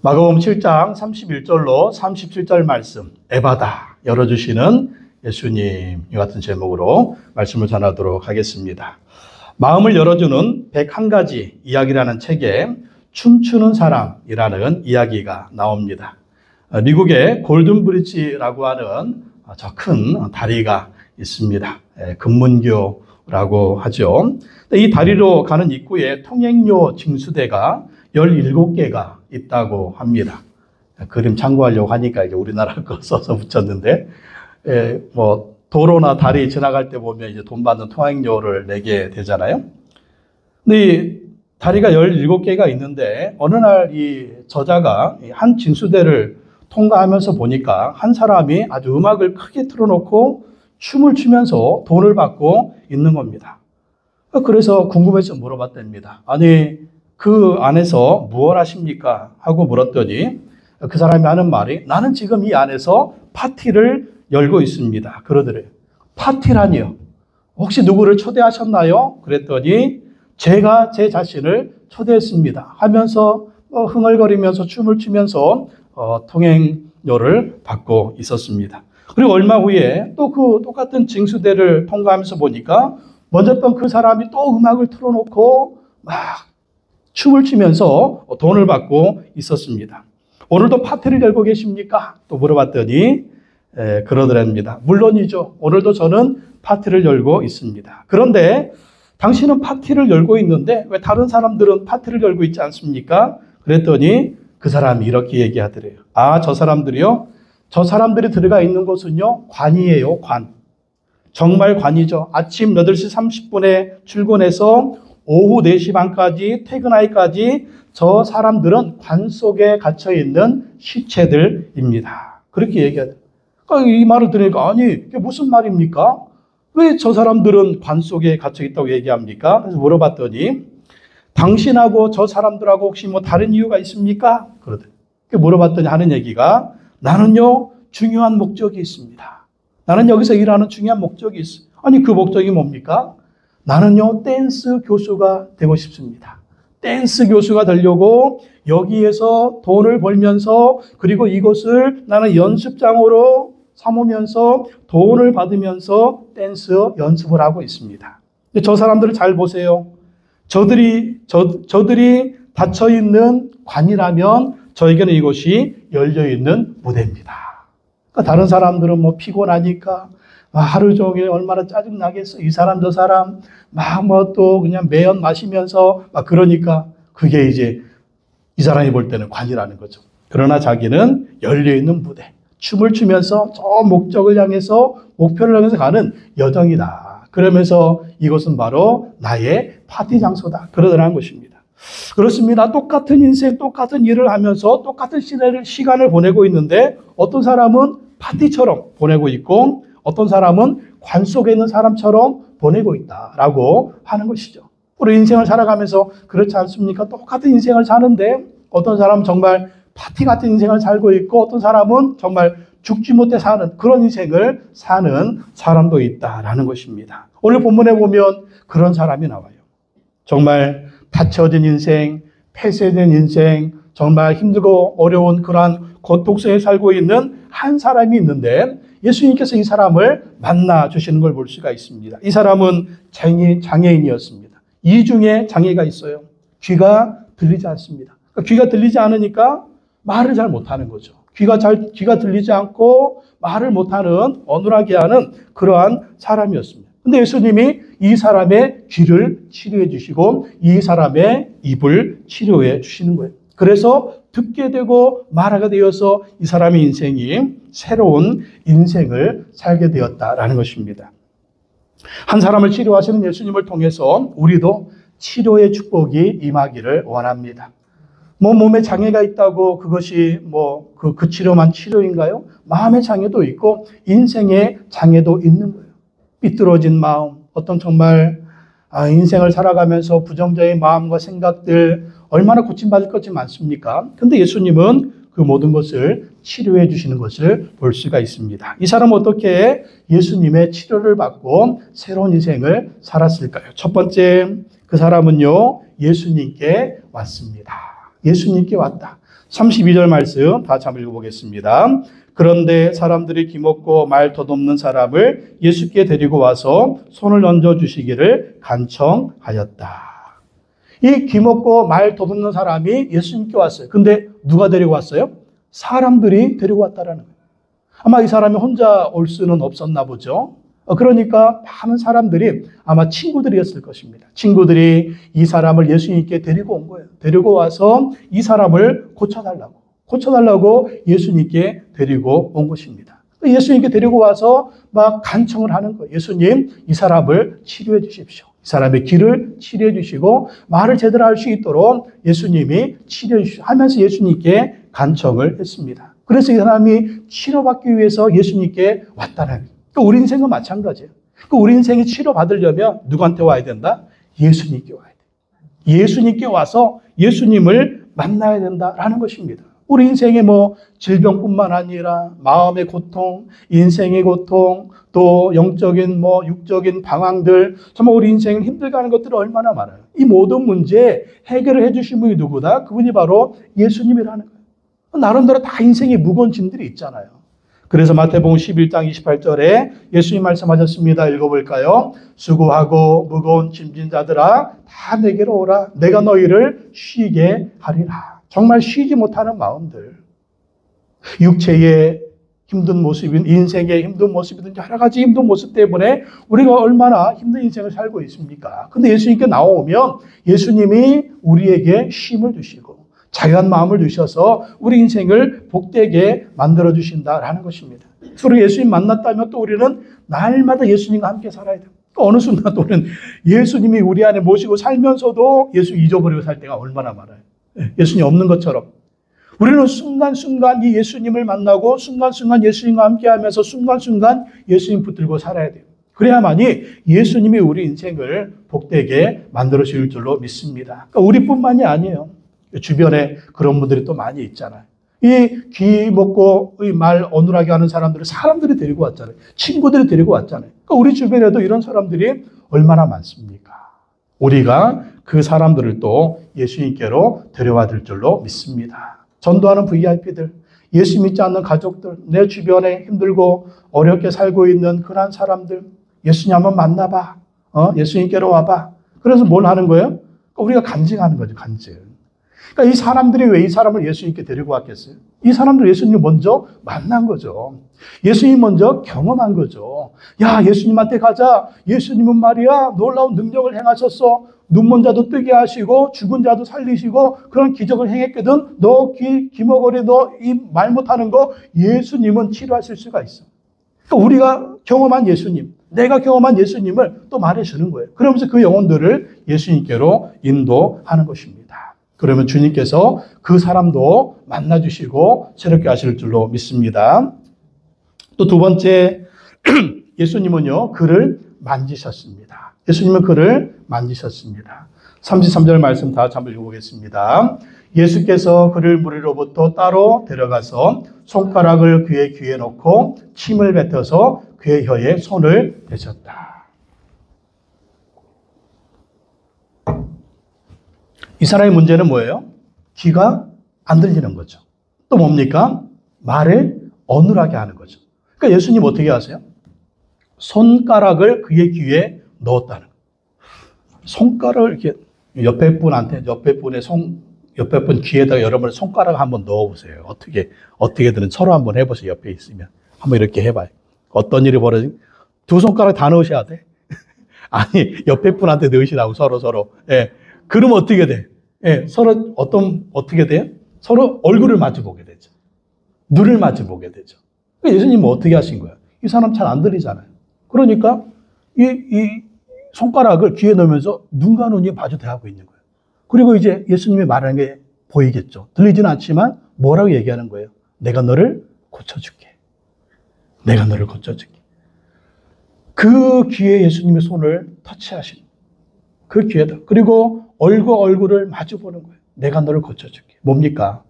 마가복음 7장 31절로 37절 말씀, 에바다 열어주시는 예수님, 이 같은 제목으로 말씀을 전하도록 하겠습니다. 마음을 열어주는 101가지 이야기라는 책에 춤추는 사람이라는 이야기가 나옵니다. 미국의 골든 브리지라고 하는 저 큰 다리가 있습니다. 금문교라고 하죠. 이 다리로 가는 입구에 통행료 징수대가 17개가 있다고 합니다. 그림 참고하려고 하니까 이제 우리나라 거 써서 붙였는데, 도로나 다리 지나갈 때 보면 이제 돈 받는 통행료를 내게 되잖아요. 근데 이 다리가 17개가 있는데, 어느 날 이 저자가 한 징수대를 통과하면서 보니까 한 사람이 아주 음악을 크게 틀어놓고 춤을 추면서 돈을 받고 있는 겁니다. 그래서 궁금해서 물어봤답니다. 아니, 그 안에서 무엇 하십니까? 하고 물었더니 그 사람이 하는 말이, 나는 지금 이 안에서 파티를 열고 있습니다. 그러더래요. 파티라니요? 혹시 누구를 초대하셨나요? 그랬더니 제가 제 자신을 초대했습니다 하면서 흥얼거리면서 춤을 추면서 통행료를 받고 있었습니다. 그리고 얼마 후에 또 그 똑같은 징수대를 통과하면서 보니까 먼저 던 그 사람이 또 음악을 틀어놓고 막 춤을 추면서 돈을 받고 있었습니다. 오늘도 파티를 열고 계십니까? 또 물어봤더니 그러더랍니다. 물론이죠. 오늘도 저는 파티를 열고 있습니다. 그런데 당신은 파티를 열고 있는데 왜 다른 사람들은 파티를 열고 있지 않습니까? 그랬더니 그 사람이 이렇게 얘기하더래요. 아, 저 사람들이요? 저 사람들이 들어가 있는 곳은요, 관이에요, 관. 정말 관이죠. 아침 8시 30분에 출근해서 오후 4시 반까지 퇴근하기까지 저 사람들은 관 속에 갇혀있는 시체들입니다. 그렇게 얘기하죠. 이 말을 들으니까, 아니, 이게 무슨 말입니까? 왜 저 사람들은 관 속에 갇혀있다고 얘기합니까? 그래서 물어봤더니, 당신하고 저 사람들하고 혹시 뭐 다른 이유가 있습니까? 그러더니 물어봤더니 하는 얘기가, 나는요, 중요한 목적이 있습니다. 나는 여기서 일하는 중요한 목적이 있어요. 아니, 그 목적이 뭡니까? 나는요, 댄스 교수가 되고 싶습니다. 댄스 교수가 되려고 여기에서 돈을 벌면서, 그리고 이곳을 나는 연습장으로 삼으면서 돈을 받으면서 댄스 연습을 하고 있습니다. 근데 저 사람들을 잘 보세요. 저들이 닫혀있는 관이라면 저에게는 이곳이 열려있는 무대입니다. 그러니까 다른 사람들은 뭐 피곤하니까 하루 종일 얼마나 짜증나겠어. 이 사람 저 사람 또 그냥 매연 마시면서 그러니까 그게 이제 이 사람이 볼 때는 관이라는 거죠. 그러나 자기는 열려있는 무대, 춤을 추면서 저 목적을 향해서, 목표를 향해서 가는 여정이다. 그러면서 이것은 바로 나의 파티 장소다. 그러더라는 것입니다. 그렇습니다. 똑같은 인생, 똑같은 일을 하면서 똑같은 시간을 보내고 있는데 어떤 사람은 파티처럼 보내고 있고 어떤 사람은 관 속에 있는 사람처럼 보내고 있다라고 하는 것이죠. 우리 인생을 살아가면서 그렇지 않습니까? 똑같은 인생을 사는데 어떤 사람은 정말 파티 같은 인생을 살고 있고 어떤 사람은 정말 죽지 못해 사는 그런 인생을 사는 사람도 있다라는 것입니다. 오늘 본문에 보면 그런 사람이 나와요. 정말 닫혀진 인생, 폐쇄된 인생, 정말 힘들고 어려운 그러한 고통 속에 살고 있는 한 사람이 있는데 예수님께서 이 사람을 만나 주시는 걸 볼 수가 있습니다. 이 사람은 장애인이었습니다. 이중에 장애가 있어요. 귀가 들리지 않습니다. 귀가 들리지 않으니까 말을 잘 못하는 거죠. 귀가 들리지 않고 말을 못하는, 어눌하게 하는 그러한 사람이었습니다. 근데 예수님이 이 사람의 귀를 치료해 주시고 이 사람의 입을 치료해 주시는 거예요. 그래서 듣게 되고 말하게 되어서 이 사람의 인생이 새로운 인생을 살게 되었다라는 것입니다. 한 사람을 치료하시는 예수님을 통해서 우리도 치료의 축복이 임하기를 원합니다. 몸에 장애가 있다고 그것이 그 치료만 치료인가요? 마음의 장애도 있고 인생의 장애도 있는 거예요. 삐뚤어진 마음, 어떤 정말 인생을 살아가면서 부정적인 마음과 생각들 얼마나 고침받을 것이 많습니까? 근데 예수님은 그 모든 것을 치료해 주시는 것을 볼 수가 있습니다. 이 사람은 어떻게 예수님의 치료를 받고 새로운 인생을 살았을까요? 첫 번째, 그 사람은요, 예수님께 왔습니다. 예수님께 왔다. 32절 말씀 다시 한번 읽어보겠습니다. 그런데 사람들이 기먹고 말 덧없는 사람을 예수께 데리고 와서 손을 얹어주시기를 간청하였다. 이 기먹고 말 덧없는 사람이 예수님께 왔어요. 근데 누가 데리고 왔어요? 사람들이 데리고 왔다라는 거예요. 아마 이 사람이 혼자 올 수는 없었나 보죠. 그러니까 많은 사람들이 아마 친구들이었을 것입니다. 친구들이 이 사람을 예수님께 데리고 온 거예요. 데리고 와서 이 사람을 고쳐달라고 예수님께 데리고 온 것입니다. 예수님께 데리고 와서 막 간청을 하는 거예요. 예수님, 이 사람을 치료해 주십시오. 이 사람의 길을 치료해 주시고 말을 제대로 할 수 있도록 예수님이 치료해 주십시오 하면서 예수님께 간청을 했습니다. 그래서 이 사람이 치료받기 위해서 예수님께 왔다는 거예요. 우리 인생은 마찬가지예요. 우리 인생이 치료받으려면 누구한테 와야 된다? 예수님께 와야 돼요. 예수님께 와서 예수님을 만나야 된다라는 것입니다. 우리 인생의 질병뿐만 아니라 마음의 고통, 인생의 고통, 또 영적인 육적인 방황들, 정말 우리 인생을 힘들게 하는 것들이 얼마나 많아요. 이 모든 문제 해결을 해주신 분이 누구다? 그분이 바로 예수님이라는 거예요. 나름대로 다 인생의 무거운 짐들이 있잖아요. 그래서 마태복음 11장 28절에 예수님 말씀하셨습니다. 읽어볼까요? 수고하고 무거운 짐진 자들아 다 내게로 오라. 내가 너희를 쉬게 하리라. 정말 쉬지 못하는 마음들, 육체의 힘든 모습인 인생의 힘든 모습이든 여러 가지 힘든 모습 때문에 우리가 얼마나 힘든 인생을 살고 있습니까? 근데 예수님께 나오면 예수님이 우리에게 쉼을 주시고 자유한 마음을 주셔서 우리 인생을 복되게 만들어 주신다라는 것입니다. 그래서 예수님 만났다면 또 우리는 날마다 예수님과 함께 살아야 돼요. 또 어느 순간 또 우리는 예수님이 우리 안에 모시고 살면서도 예수 잊어버리고 살 때가 얼마나 많아요. 예수님 없는 것처럼. 우리는 순간순간 이 예수님을 만나고 순간순간 예수님과 함께 하면서 순간순간 예수님 붙들고 살아야 돼요. 그래야만이 예수님이 우리 인생을 복되게 만들어 주실 줄로 믿습니다. 그러니까 우리뿐만이 아니에요. 주변에 그런 분들이 또 많이 있잖아요. 이 귀 먹고 이 말 어눌하게 하는 사람들이 데리고 왔잖아요. 친구들이 데리고 왔잖아요. 그러니까 우리 주변에도 이런 사람들이 얼마나 많습니까? 우리가 그 사람들을 또 예수님께로 데려와 줄 줄로 믿습니다. 전도하는 VIP들, 예수 믿지 않는 가족들, 내 주변에 힘들고 어렵게 살고 있는 그런 사람들, 예수님 한번 만나봐. 예수님께로 와봐. 그래서 뭘 하는 거예요? 우리가 간증하는 거죠, 간증. 그러니까 이 사람들이 왜 이 사람을 예수님께 데리고 왔겠어요? 이 사람들 예수님 먼저 만난 거죠. 예수님 먼저 경험한 거죠. 야, 예수님한테 가자. 예수님은 말이야, 놀라운 능력을 행하셨어. 눈먼 자도 뜨게 하시고 죽은 자도 살리시고 그런 기적을 행했거든. 너 기머거리 너 이 말 못하는 거 예수님은 치료하실 수가 있어. 그러니까 우리가 경험한 예수님, 내가 경험한 예수님을 또 말해주는 거예요. 그러면서 그 영혼들을 예수님께로 인도하는 것입니다. 그러면 주님께서 그 사람도 만나주시고 새롭게 하실 줄로 믿습니다. 또 두 번째, 예수님은요, 그를 만지셨습니다. 예수님은 그를 만지셨습니다. 33절 말씀 다 한번 읽어보겠습니다. 예수께서 그를 무리로부터 따로 데려가서 손가락을 그의 귀에 넣고 침을 뱉어서 그의 혀에 손을 대셨다. 이 사람의 문제는 뭐예요? 귀가 안 들리는 거죠. 또 뭡니까? 말을 어눌하게 하는 거죠. 그러니까 예수님 어떻게 하세요? 손가락을 그의 귀에 넣었다는 거예요. 손가락을 이렇게 옆에 분한테, 옆에 분 귀에다가 여러분 손가락 한번 넣어보세요. 어떻게든 서로 한번 해보세요. 옆에 있으면. 한번 이렇게 해봐요. 어떤 일이 벌어지면 두 손가락 다 넣으셔야 돼. 아니, 옆에 분한테 넣으시라고 서로. 예. 그러면 어떻게 돼? 예, 서로 어떻게 돼요? 서로 얼굴을 마주보게 되죠. 눈을 마주보게 되죠. 그러니까 예수님은 어떻게 하신 거예요? 이 사람 잘 안 들리잖아요. 그러니까 이 손가락을 귀에 넣으면서 눈과 눈이 마주대하고 있는 거예요. 그리고 이제 예수님이 말하는 게 보이겠죠. 들리지는 않지만 뭐라고 얘기하는 거예요? 내가 너를 고쳐줄게. 내가 너를 고쳐줄게. 그 귀에 예수님의 손을 터치하신 그 귀에다. 그리고 얼굴을 마주 보는 거예요. 내가 너를 고쳐줄게. 뭡니까?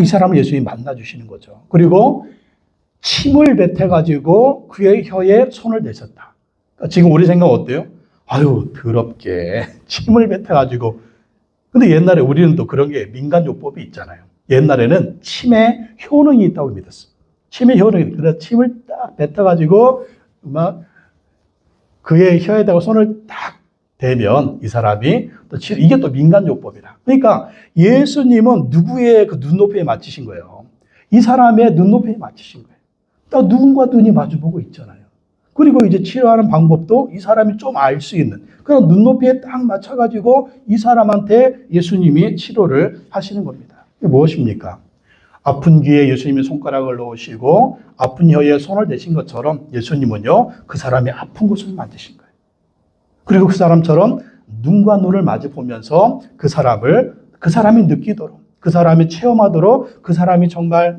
이 사람을 예수님이 만나주시는 거죠. 그리고 침을 뱉어가지고 그의 혀에 손을 대셨다. 그러니까 지금 우리 생각 어때요? 아유, 더럽게 침을 뱉어가지고 근데 옛날에 우리는 또 그런 게 민간요법이 있잖아요. 옛날에는 침에 효능이 있다고 믿었어요. 침에 효능이, 그래서 침을 딱 뱉어가지고 막 그의 혀에다가 손을 딱 대면 이 사람이 또 이게 또 민간요법이라. 그러니까 예수님은 누구의 그 눈높이에 맞추신 거예요? 이 사람의 눈높이에 맞추신 거예요. 딱 눈과 눈이 마주보고 있잖아요. 그리고 이제 치료하는 방법도 이 사람이 좀 알 수 있는 그런 눈높이에 딱 맞춰가지고 이 사람한테 예수님이 치료를 하시는 겁니다. 이게 무엇입니까? 아픈 귀에 예수님이 손가락을 넣으시고 아픈 혀에 손을 대신 것처럼 예수님은요, 그 사람의 아픈 곳을 만드신 거예요. 그리고 그 사람처럼 눈과 눈을 마주 보면서 그 사람이 느끼도록, 그 사람이 체험하도록, 그 사람이 정말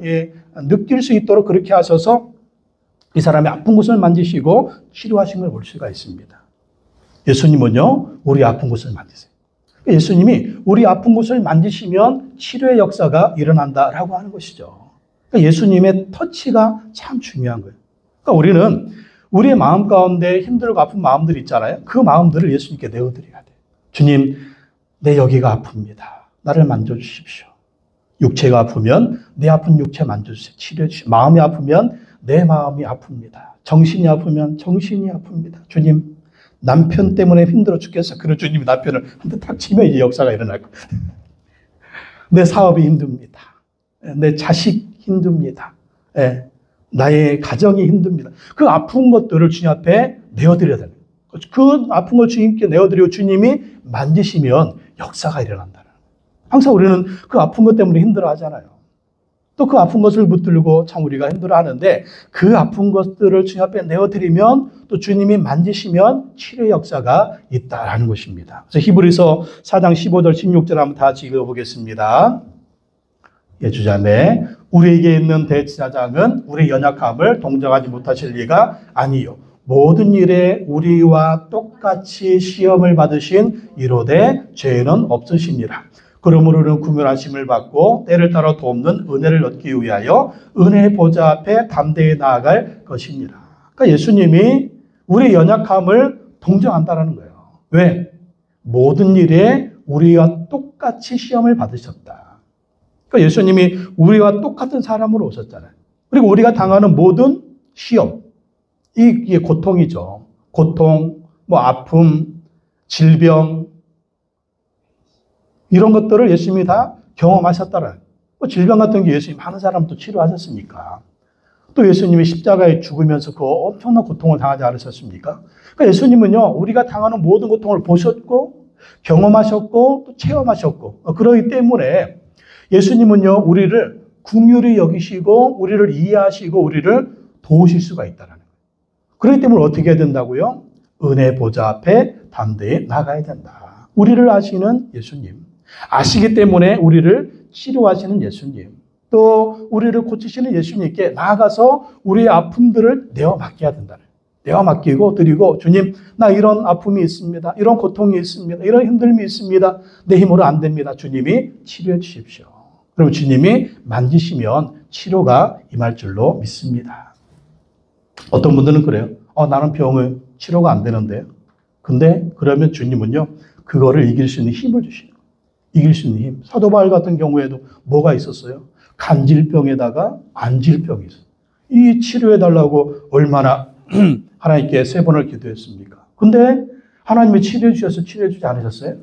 느낄 수 있도록 그렇게 하셔서 이 사람의 아픈 곳을 만지시고 치료하신 걸 볼 수가 있습니다. 예수님은요, 우리 아픈 곳을 만지세요. 예수님이 우리 아픈 곳을 만지시면 치료의 역사가 일어난다라고 하는 것이죠. 그러니까 예수님의 터치가 참 중요한 거예요. 그러니까 우리는 우리의 마음 가운데 힘들고 아픈 마음들이 있잖아요. 그 마음들을 예수님께 내어드려야 돼요. 주님, 내 여기가 아픕니다. 나를 만져주십시오. 육체가 아프면 내 아픈 육체 만져주세요. 치료해 주십시오. 마음이 아프면 내 마음이 아픕니다. 정신이 아프면 정신이 아픕니다. 주님, 남편 때문에 힘들어 죽겠어. 그런 주님이 남편을 한 대 탁 치면 이제 역사가 일어날 거예요. 내 사업이 힘듭니다. 내 자식 힘듭니다. 나의 가정이 힘듭니다. 그 아픈 것들을 주님 앞에 내어드려야 되는 거예요. 그 아픈 걸 주님께 내어드리고 주님이 만지시면 역사가 일어난다는 거예요. 항상 우리는 그 아픈 것 때문에 힘들어 하잖아요. 또 그 아픈 것을 붙들고 참 우리가 힘들어 하는데 그 아픈 것들을 주님 앞에 내어드리면 또 주님이 만지시면 치료의 역사가 있다라는 것입니다. 그래서 히브리서 4장 15절 16절 한번 다 같이 읽어보겠습니다. 주자매, 우리에게 있는 대제사장은 우리의 연약함을 동정하지 못하실 리가 아니요 모든 일에 우리와 똑같이 시험을 받으신 이로되 죄는 없으시니라. 그러므로 우리는 구별하심을 받고 때를 따라 돕는 은혜를 얻기 위하여 은혜의 보좌 앞에 담대히 나아갈 것이니라. 그러니까 예수님이 우리의 연약함을 동정한다는 거예요. 왜? 모든 일에 우리와 똑같이 시험을 받으셨다. 그러니까 예수님이 우리와 똑같은 사람으로 오셨잖아요. 그리고 우리가 당하는 모든 시험, 이게 고통이죠. 고통, 아픔, 질병, 이런 것들을 예수님이 다 경험하셨다는, 질병 같은 게 예수님이 많은 사람도 치료하셨으니까. 또 예수님이 십자가에 죽으면서 그 엄청난 고통을 당하지 않으셨습니까? 그러니까 예수님은요, 우리가 당하는 모든 고통을 보셨고, 경험하셨고, 또 체험하셨고, 그러기 때문에 예수님은요, 우리를 긍휼히 여기시고, 우리를 이해하시고, 우리를 도우실 수가 있다는 거예요. 그렇기 때문에 어떻게 해야 된다고요? 은혜 보좌 앞에 담대히 나가야 된다. 우리를 아시는 예수님. 아시기 때문에 우리를 치료하시는 예수님, 또 우리를 고치시는 예수님께 나아가서 우리의 아픔들을 내어 맡겨야 된다. 내어 맡기고 드리고, 주님, 나 이런 아픔이 있습니다. 이런 고통이 있습니다. 이런 힘듦이 있습니다. 내 힘으로 안 됩니다. 주님이 치료해 주십시오. 그리고 주님이 만지시면 치료가 임할 줄로 믿습니다. 어떤 분들은 그래요. 나는 병을 치료가 안 되는데요. 근데 그러면 주님은요, 그거를 이길 수 있는 힘을 주시는 거예요. 이길 수 있는 힘. 사도 바울 같은 경우에도 뭐가 있었어요? 간질병에다가 안질병이 있어요. 이 치료해달라고 얼마나 하나님께 3번을 기도했습니까? 근데 하나님이 치료해 주셔서 치료해 주지 않으셨어요?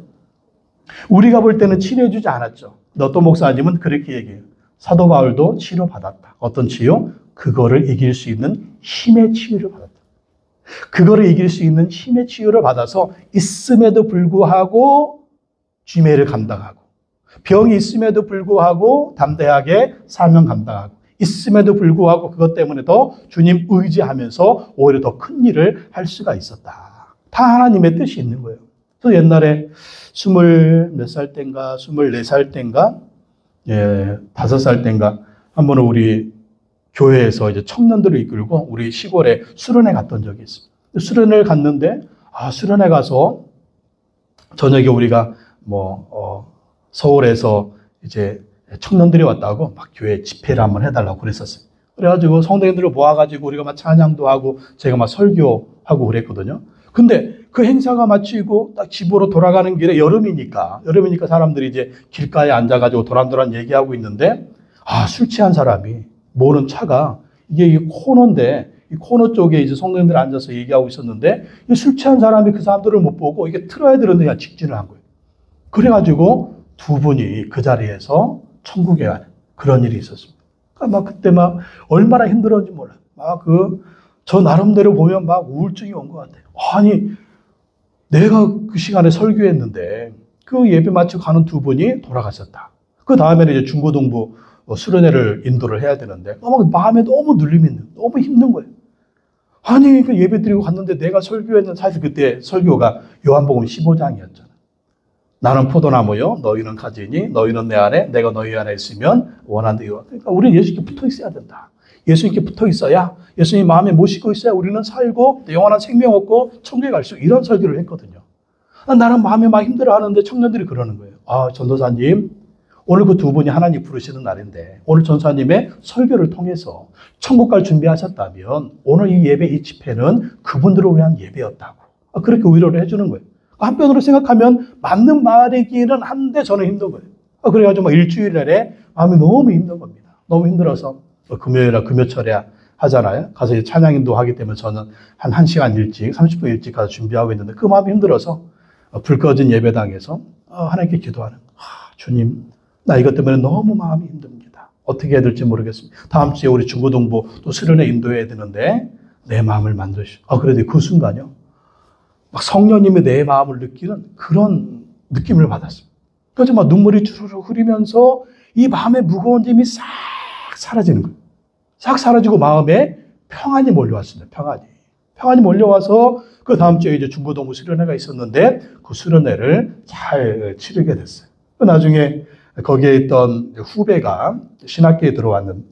우리가 볼 때는 치료해 주지 않았죠. 어떤 목사님은 그렇게 얘기해요. 사도 바울도 치료받았다. 어떤 치유? 그거를 이길 수 있는 힘의 치유를 받았다. 그거를 이길 수 있는 힘의 치유를 받아서 있음에도 불구하고 쥐매를 감당하고, 병이 있음에도 불구하고 담대하게 사명 감당하고, 있음에도 불구하고 그것 때문에 더 주님 의지하면서 오히려 더 큰 일을 할 수가 있었다. 다 하나님의 뜻이 있는 거예요. 그래서 옛날에 20몇 살 땐가 24살 땐가 5살 땐가 한 번은 우리 교회에서 이제 청년들을 이끌고 우리 시골에 수련회 갔던 적이 있어요. 수련회를 갔는데, 수련회 가서 저녁에 우리가 서울에서 이제 청년들이 왔다고 막 교회 집회를 한번 해달라고 그랬었어요. 그래가지고 성도님들을 모아가지고 우리가 막 찬양도 하고 제가 막 설교하고 그랬거든요. 근데 그 행사가 마치고 딱 집으로 돌아가는 길에 여름이니까 사람들이 이제 길가에 앉아가지고 도란도란 얘기하고 있는데, 술 취한 사람이 모는 차가 이게 이 코너인데, 이 코너 쪽에 이제 성도님들이 앉아서 얘기하고 있었는데, 이 술 취한 사람이 그 사람들을 못 보고 이게 틀어야 되는데 그냥 직진을 한 거예요. 그래가지고 두 분이 그 자리에서 천국에 가는 그런 일이 있었습니다. 그러니까 그때 얼마나 힘들었는지 몰라요. 저 나름대로 보면 우울증이 온 것 같아요. 아니, 내가 그 시간에 설교했는데 그 예배 마치고 가는 두 분이 돌아가셨다. 그 다음에는 이제 중고등부 수련회를 인도를 해야 되는데 마음에 너무 눌림이 있는, 너무 힘든 거예요. 아니, 그 예배 드리고 갔는데 내가 설교했는데, 사실 그때 설교가 요한복음 15장이었잖아요. 나는 포도나무요, 너희는 가지니, 너희는 내 안에, 내가 너희 안에 있으면 원한다. 그러니까 우리는 예수님께 붙어 있어야 된다. 예수님께 붙어 있어야, 예수님 마음에 모시고 있어야 우리는 살고 영원한 생명 얻고 천국에 갈 수, 이런 설교를 했거든요. 나는 마음에 막 힘들어 하는데 청년들이 그러는 거예요. 전도사님, 오늘 그 두 분이 하나님 부르시는 날인데 오늘 전사님의 설교를 통해서 천국 갈 준비하셨다면 오늘 이 예배, 이 집회는 그분들을 위한 예배였다고. 그렇게 위로를 해주는 거예요. 한편으로 생각하면 맞는 말이기는 한데 저는 힘든 거예요. 그래가지고 일주일 내내 마음이 너무 힘든 겁니다. 너무 힘들어서 금요일이나 금요철에 하잖아요. 가서 이제 찬양인도 하기 때문에 저는 한 1시간 일찍, 30분 일찍 가서 준비하고 있는데 그 마음이 힘들어서 불 꺼진 예배당에서 하나님께 기도하는, 주님, 나 이것 때문에 너무 마음이 힘듭니다. 어떻게 해야 될지 모르겠습니다. 다음 주에 우리 중고등부 또 수련회 인도해야 되는데 내 마음을 만드시오. 그래도 그 순간요, 성령님이 내 마음을 느끼는 그런 느낌을 받았습니다. 그래서 눈물이 주르르 흐르면서 이 마음의 무거운 짐이 싹 사라지는 거예요. 싹 사라지고 마음에 평안이 몰려왔습니다. 평안이 몰려와서 그 다음 주에 이제 중고등부 수련회가 있었는데 그 수련회를 잘 치르게 됐어요. 나중에 거기에 있던 후배가 신학교에 들어왔는,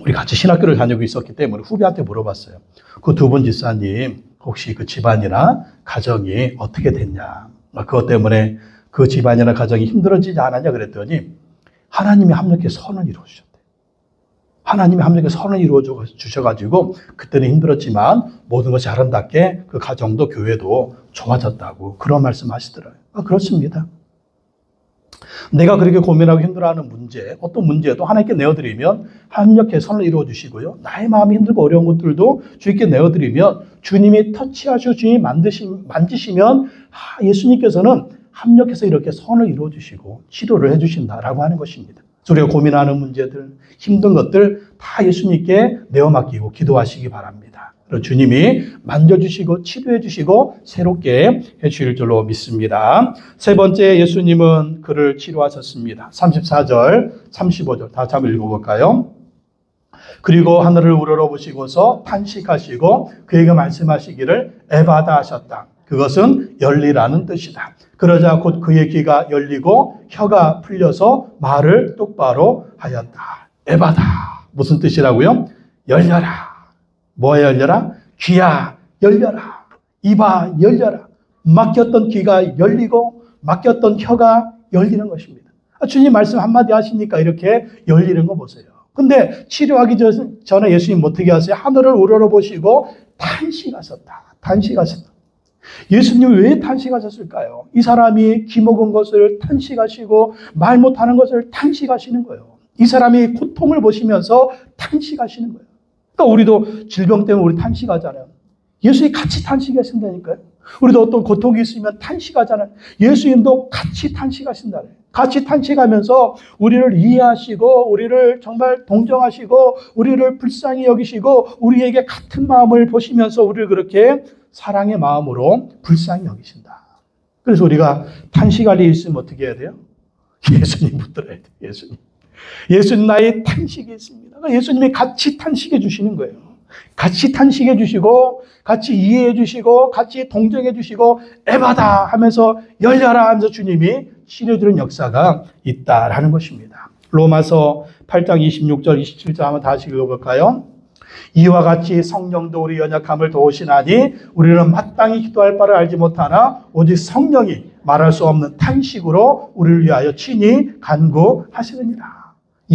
우리 같이 신학교를 다니고 있었기 때문에 후배한테 물어봤어요. 그 두 분 집사님 혹시 그 집안이나 가정이 어떻게 됐냐, 그것 때문에 그 집안이나 가정이 힘들어지지 않았냐 그랬더니 하나님이 합력해 선을 이루어 주셨대요. 하나님이 합력해 선을 이루어 주셔가지고 그때는 힘들었지만 모든 것이 아름답게 그 가정도 교회도 좋아졌다고 그런 말씀 하시더라고요. 그렇습니다. 내가 그렇게 고민하고 힘들어하는 문제, 어떤 문제도 하나님께 내어드리면 합력해 선을 이루어 주시고요. 나의 마음이 힘들고 어려운 것들도 주님께 내어드리면 주님이 터치하시고 주님이 만지시면 예수님께서는 합력해서 이렇게 선을 이루어 주시고 치료를 해 주신다라고 하는 것입니다. 우리가 고민하는 문제들, 힘든 것들 다 예수님께 내어 맡기고 기도하시기 바랍니다. 그리고 주님이 만져주시고 치료해주시고 새롭게 해주실 줄로 믿습니다. 세 번째, 예수님은 그를 치료하셨습니다. 34절, 35절 다 한번 읽어볼까요? 그리고 하늘을 우러러보시고서 탄식하시고 그에게 말씀하시기를 에바다 하셨다. 그것은 열리라는 뜻이다. 그러자 곧 그의 귀가 열리고 혀가 풀려서 말을 똑바로 하였다. 에바다. 무슨 뜻이라고요? 열려라. 뭐에 열려라? 귀야 열려라. 입아 열려라. 막혔던 귀가 열리고 막혔던 혀가 열리는 것입니다. 주님 말씀 한마디 하시니까 이렇게 열리는 거 보세요. 근데 치료하기 전에 예수님 어떻게 하세요? 하늘을 우러러보시고 탄식하셨다. 탄식하셨다. 예수님이 왜 탄식하셨을까요? 이 사람이 기먹은 것을 탄식하시고 말 못하는 것을 탄식하시는 거예요. 이 사람이 고통을 보시면서 탄식하시는 거예요. 그러니까 우리도 질병 때문에 우리 탄식하잖아요. 예수님이 같이 탄식하신다니까요. 우리도 어떤 고통이 있으면 탄식하잖아요. 예수님도 같이 탄식하신다네요. 같이 탄식하면서 우리를 이해하시고 우리를 정말 동정하시고 우리를 불쌍히 여기시고 우리에게 같은 마음을 보시면서 우리를 그렇게 사랑의 마음으로 불쌍히 여기신다. 그래서 우리가 탄식할 일이 있으면 어떻게 해야 돼요? 예수님 붙들어야 돼요. 예수님. 예수님 나의 탄식이 있습니다. 예수님이 같이 탄식해 주시는 거예요. 같이 탄식해 주시고 같이 이해해 주시고 같이 동정해 주시고 에바다 하면서 열려라 하면서 주님이 치료해주는 역사가 있다라는 것입니다. 로마서 8장 26절 27절 한번 다시 읽어볼까요? 이와 같이 성령도 우리 연약함을 도우시나니 우리는 마땅히 기도할 바를 알지 못하나 오직 성령이 말할 수 없는 탄식으로 우리를 위하여 친히 간구하시느니라.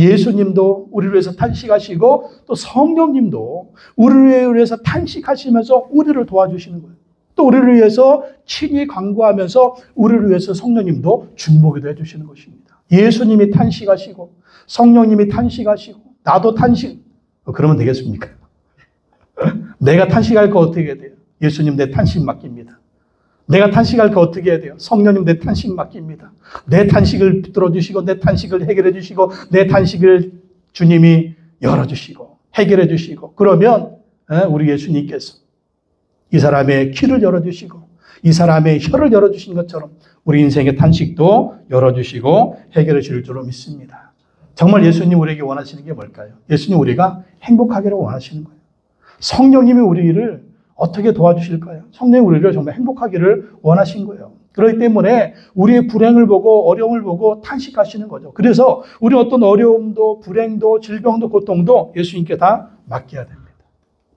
예수님도 우리를 위해서 탄식하시고 또 성령님도 우리를 위해서 탄식하시면서 우리를 도와주시는 거예요. 또 우리를 위해서 친히 간구하면서 우리를 위해서 성령님도 중보기도 해주시는 것입니다. 예수님이 탄식하시고 성령님이 탄식하시고 나도 탄식, 그러면 되겠습니까? 내가 탄식할 거 어떻게 해야 돼요? 예수님 내 탄식 맡깁니다. 내가 탄식할 거 어떻게 해야 돼요? 성령님 내 탄식 맡깁니다. 내 탄식을 들어주시고 내 탄식을 해결해 주시고 내 탄식을 주님이 열어주시고 해결해 주시고 그러면 우리 예수님께서 이 사람의 귀를 열어주시고 이 사람의 혀를 열어주신 것처럼 우리 인생의 탄식도 열어주시고 해결해 주실 줄로 믿습니다. 정말 예수님 우리에게 원하시는 게 뭘까요? 예수님 우리가 행복하기를 원하시는 거예요. 성령님이 우리를 어떻게 도와주실까요? 성령이 우리를 정말 행복하기를 원하신 거예요. 그렇기 때문에 우리의 불행을 보고 어려움을 보고 탄식하시는 거죠. 그래서 우리 어떤 어려움도 불행도 질병도 고통도 예수님께 다 맡겨야 됩니다.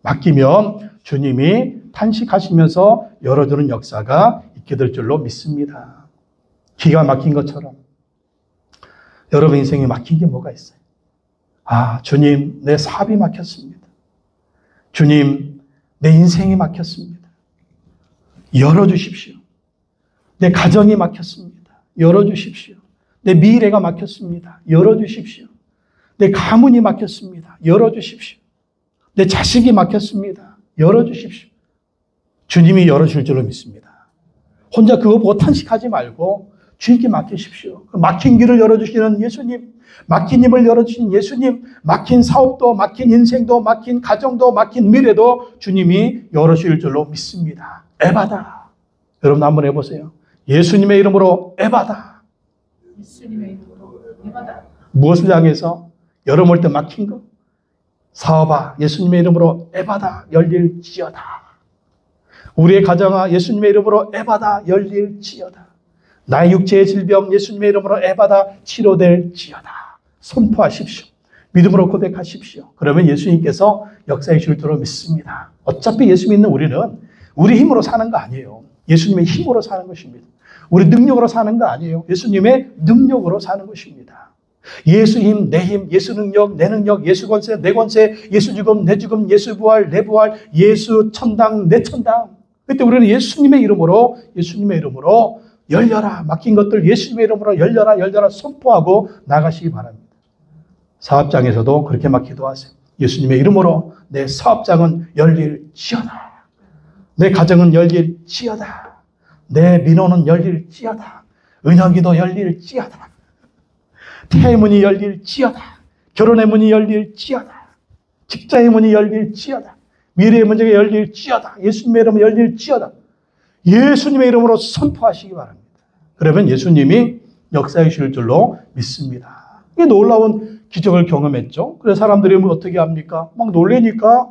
맡기면 주님이 탄식하시면서 열어주는 역사가 있게 될 줄로 믿습니다. 기가 막힌 것처럼 여러분 인생에 막힌 게 뭐가 있어요? 주님 내 사업이 막혔습니다. 주님 내 인생이 막혔습니다. 열어주십시오. 내 가정이 막혔습니다. 열어주십시오. 내 미래가 막혔습니다. 열어주십시오. 내 가문이 막혔습니다. 열어주십시오. 내 자식이 막혔습니다. 열어주십시오. 주님이 열어줄 줄로 믿습니다. 혼자 그거 보고 탄식하지 말고 주님께 맡기십시오. 막힌 길을 열어주시는 예수님, 막힌 힘을 열어주신 예수님, 막힌 사업도, 막힌 인생도, 막힌 가정도, 막힌 미래도 주님이 열어주실 줄로 믿습니다. 에바다. 여러분 한번 해보세요. 예수님의 이름으로 에바다. 예수님의 이름으로 에바다. 무엇을 향해서? 여름 올 때 막힌 거? 사업아, 예수님의 이름으로 에바다 열릴지어다. 우리의 가정아, 예수님의 이름으로 에바다 열릴지어다. 나의 육체의 질병, 예수님의 이름으로 에바다 치료될지어다. 선포하십시오. 믿음으로 고백하십시오. 그러면 예수님께서 역사해 주실 줄로 믿습니다. 어차피 예수 믿는 우리는 우리 힘으로 사는 거 아니에요. 예수님의 힘으로 사는 것입니다. 우리 능력으로 사는 거 아니에요. 예수님의 능력으로 사는 것입니다. 예수 힘, 내 힘, 예수 능력, 내 능력, 예수 권세, 내 권세, 예수 죽음, 내 죽음, 예수 부활, 내 부활, 예수 천당, 내 천당. 그때 우리는 예수님의 이름으로 열려라. 막힌 것들 예수님의 이름으로 열려라, 열려라 선포하고 나가시기 바랍니다. 사업장에서도 그렇게 막 기도하세요. 예수님의 이름으로 내 사업장은 열릴지어다. 내 가정은 열릴지어다. 내 민호는 열릴지어다. 은혁이도 열릴지어다. 태의 문이 열릴지어다. 결혼의 문이 열릴지어다. 직장의 문이 열릴지어다. 미래의 문제가 열릴지어다. 예수님의 이름으로 열릴지어다. 예수님의 이름으로 선포하시기 바랍니다. 그러면 예수님이 역사해 주실 줄로 믿습니다. 이게 놀라운 기적을 경험했죠. 그래서 사람들이 어떻게 합니까? 막 놀래니까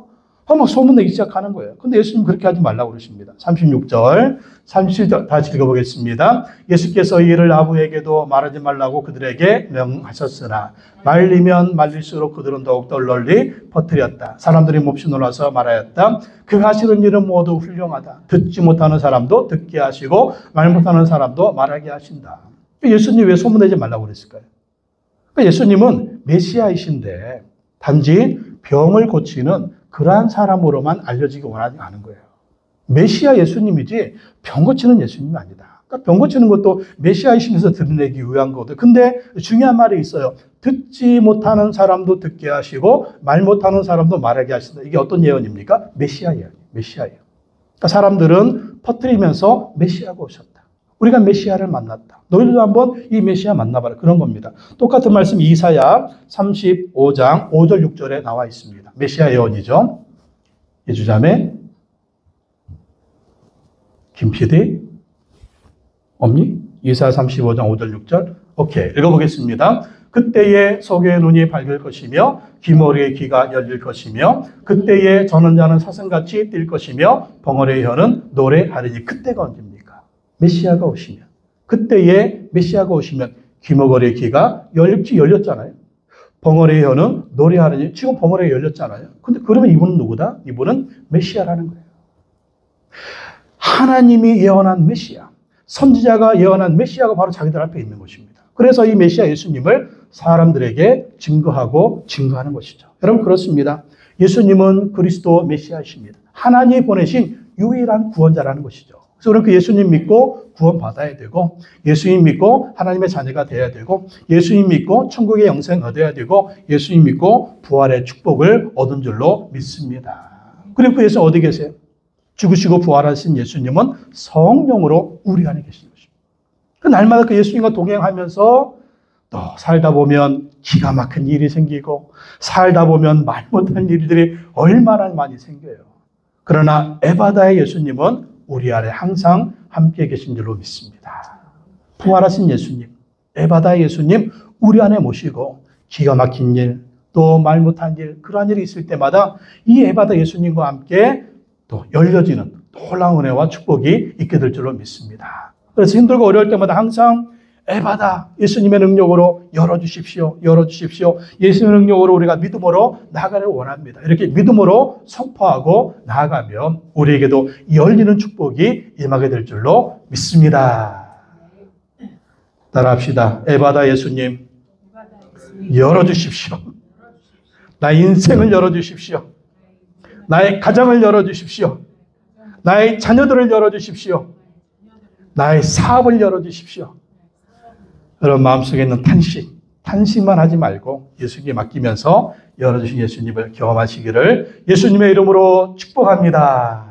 막 소문내기 시작하는 거예요. 근데 예수님 그렇게 하지 말라고 그러십니다. 36절, 37절 다시 읽어보겠습니다. 예수께서 이 일을 아부에게도 말하지 말라고 그들에게 명하셨으나 말리면 말릴수록 그들은 더욱더 널리 퍼뜨렸다. 사람들이 몹시 놀라서 말하였다. 그가 하시는 일은 모두 훌륭하다. 듣지 못하는 사람도 듣게 하시고 말 못하는 사람도 말하게 하신다. 예수님 왜 소문내지 말라고 그랬을까요? 예수님은 메시아이신데 단지 병을 고치는 그러한 사람으로만 알려지기 원하지 않은 거예요. 메시아 예수님이지 병 고치는 예수님이 아니다. 그러니까 병 고치는 것도 메시아이시면서 드러내기 위한 거거든요. 근데 중요한 말이 있어요. 듣지 못하는 사람도 듣게 하시고 말 못하는 사람도 말하게 하신다. 이게 어떤 예언입니까? 메시아 예언이에요. 메시아예요. 그러니까 사람들은 퍼뜨리면서 메시아가 오셨다. 우리가 메시아를 만났다. 너희들도 한번 이 메시아 만나봐라. 그런 겁니다. 똑같은 말씀 이사야 35장 5절 6절에 나와 있습니다. 메시아 예언이죠. 예주자매, 김PD, 없니? 이사야 35장 5절 6절. 오케이, 읽어보겠습니다. 그때에 소경의 눈이 밝을 것이며 귀머리의 귀가 열릴 것이며 그때에 저는 자는 사슴같이 뛸 것이며 벙어리의 혀는 노래하리니. 그때가 언제입니까? 메시아가 오시면. 그때에 메시아가 오시면 귀머거리의 귀가 열렸잖아요. 벙어리의 혀는 노래하리니. 지금 벙어리가 열렸잖아요. 근데 그러면 이분은 누구다? 이분은 메시아라는 거예요. 하나님이 예언한 메시아, 선지자가 예언한 메시아가 바로 자기들 앞에 있는 것입니다. 그래서 이 메시아 예수님을 사람들에게 증거하는 것이죠. 여러분 그렇습니다. 예수님은 그리스도 메시아이십니다. 하나님이 보내신 유일한 구원자라는 것이죠. 그래서 우리는 그 예수님 믿고 구원받아야 되고, 예수님 믿고 하나님의 자녀가 되어야 되고, 예수님 믿고 천국의 영생 얻어야 되고, 예수님 믿고 부활의 축복을 얻은 줄로 믿습니다. 그리고 그 예수 어디 계세요? 죽으시고 부활하신 예수님은 성령으로 우리 안에 계신 것입니다. 그 날마다 그 예수님과 동행하면서 또 살다 보면 기가 막힌 일이 생기고, 살다 보면 말 못할 일들이 얼마나 많이 생겨요. 그러나 에바다의 예수님은 우리 안에 항상 함께 계신 줄로 믿습니다. 부활하신 예수님, 에바다의 예수님 우리 안에 모시고 기가 막힌 일, 또 말 못한 일, 그러한 일이 있을 때마다 이 에바다 예수님과 함께 또 열려지는 놀라운 은혜와 축복이 있게 될 줄로 믿습니다. 그래서 힘들고 어려울 때마다 항상 에바다 예수님의 능력으로 열어주십시오. 열어주십시오. 예수님의 능력으로 우리가 믿음으로 나아가를 원합니다. 이렇게 믿음으로 선포하고 나아가면 우리에게도 열리는 축복이 임하게 될 줄로 믿습니다. 따라합시다. 에바다 예수님 열어주십시오. 나의 인생을 열어주십시오. 나의 가정을 열어주십시오. 나의 자녀들을 열어주십시오. 나의 사업을 열어주십시오. 여러분 마음속에 있는 탄식만 하지 말고 예수님께 맡기면서 열어주신 예수님을 경험하시기를 예수님의 이름으로 축복합니다.